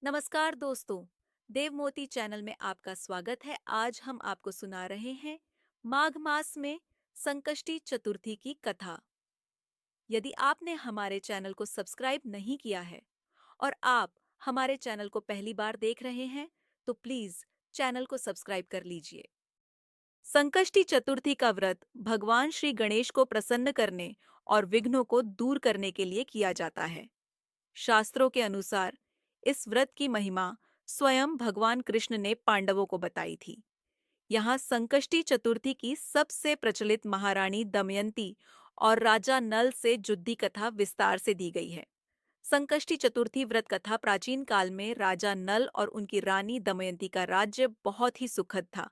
नमस्कार दोस्तों, देव मोती चैनल में आपका स्वागत है। आज हम आपको सुना रहे हैं माघ मास में संकष्टी चतुर्थी की कथा। यदि आपने हमारे चैनल को सब्सक्राइब नहीं किया है और आप हमारे चैनल को पहली बार देख रहे हैं, तो प्लीज चैनल को सब्सक्राइब कर लीजिए। संकष्टी चतुर्थी का व्रत भगवान श्री गणेश को प्रसन्न करने और विघ्नों को दूर करने के लिए किया जाता है। शास्त्रों के अनुसार इस व्रत की महिमा स्वयं भगवान कृष्ण ने पांडवों को बताई थी। यहाँ संकष्टी चतुर्थी की सबसे प्रचलित महारानी दमयंती और राजा नल से जुद्धी कथा विस्तार से दी गई है। संकष्टी चतुर्थी व्रत कथा प्राचीन काल में राजा नल और उनकी रानी दमयंती का राज्य बहुत ही सुखद था,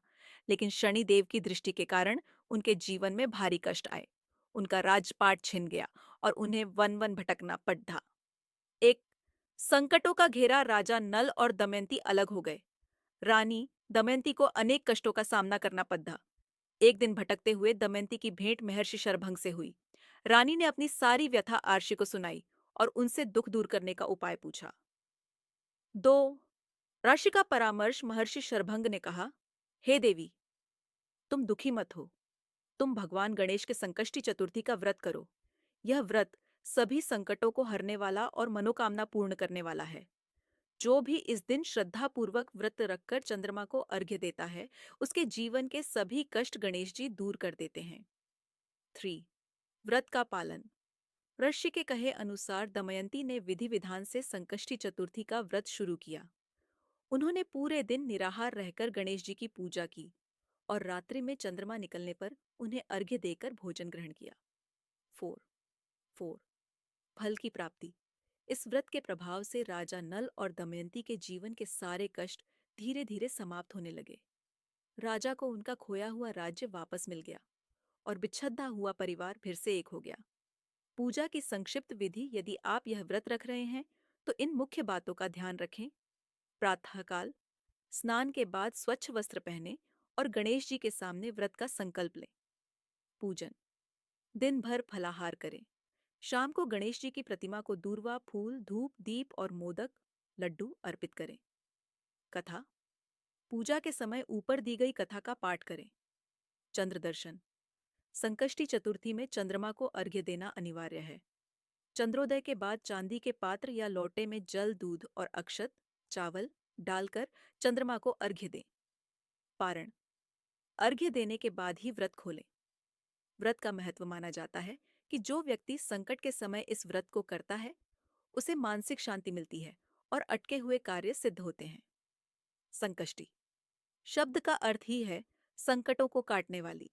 लेकिन शनिदेव की दृष्टि के कारण उनके जीवन में भारी कष्ट आए। उनका राजपाट छिन गया और उन्हें वन वन भटकना पड़ा। एक संकटों का घेरा राजा नल और दमयंती अलग हो गए। रानी दमयंती को अनेक कष्टों का सामना करना पड़ा। एक दिन भटकते हुए दमयंती की भेंट महर्षि शरभंग से हुई। रानी ने अपनी सारी व्यथा आर्षि को सुनाई और उनसे दुख दूर करने का उपाय पूछा। दो राशि का परामर्श महर्षि शरभंग ने कहा, हे देवी, तुम दुखी मत हो। तुम भगवान गणेश के संकष्टी चतुर्थी का व्रत करो। यह व्रत सभी संकटों को हरने वाला और मनोकामना पूर्ण करने वाला है। जो भी इस दिन श्रद्धापूर्वक व्रत रखकर चंद्रमा को अर्घ्य देता है, उसके जीवन के सभी कष्ट गणेश जी दूर कर देते हैं। 3. व्रत का पालन। ऋषि के कहे अनुसार दमयंती ने विधि विधान से संकष्टी चतुर्थी का व्रत शुरू किया। उन्होंने पूरे दिन निराहार रहकर गणेश जी की पूजा की और रात्रि में चंद्रमा निकलने पर उन्हें अर्घ्य देकर भोजन ग्रहण किया। 4. फल की प्राप्ति। इस व्रत के प्रभाव से राजा नल और दमयंती के जीवन के सारे कष्ट धीरे धीरे समाप्त होने लगे। राजा को उनका खोया हुआ राज्य वापस मिल गया और बिछड़ा हुआ परिवार फिर से एक हो गया। पूजा की संक्षिप्त विधि। यदि आप यह व्रत रख रहे हैं तो इन मुख्य बातों का ध्यान रखें। प्रातःकाल स्नान के बाद स्वच्छ वस्त्र पहने और गणेश जी के सामने व्रत का संकल्प लें। पूजन। दिन भर फलाहार करें। शाम को गणेश जी की प्रतिमा को दूर्वा, फूल, धूप, दीप और मोदक, लड्डू अर्पित करें। कथा। पूजा के समय ऊपर दी गई कथा का पाठ करें। चंद्र दर्शन। संकष्टी चतुर्थी में चंद्रमा को अर्घ्य देना अनिवार्य है। चंद्रोदय के बाद चांदी के पात्र या लोटे में जल, दूध और अक्षत, चावल डालकर चंद्रमा को अर्घ्य दें। पारण। अर्घ्य देने के बाद ही व्रत खोलें। व्रत का महत्व माना जाता है कि जो व्यक्ति संकट के समय इस व्रत को करता है, उसे मानसिक शांति मिलती है और अटके हुए कार्य सिद्ध होते हैं। संकष्टी शब्द का अर्थ ही है संकटों को काटने वाली।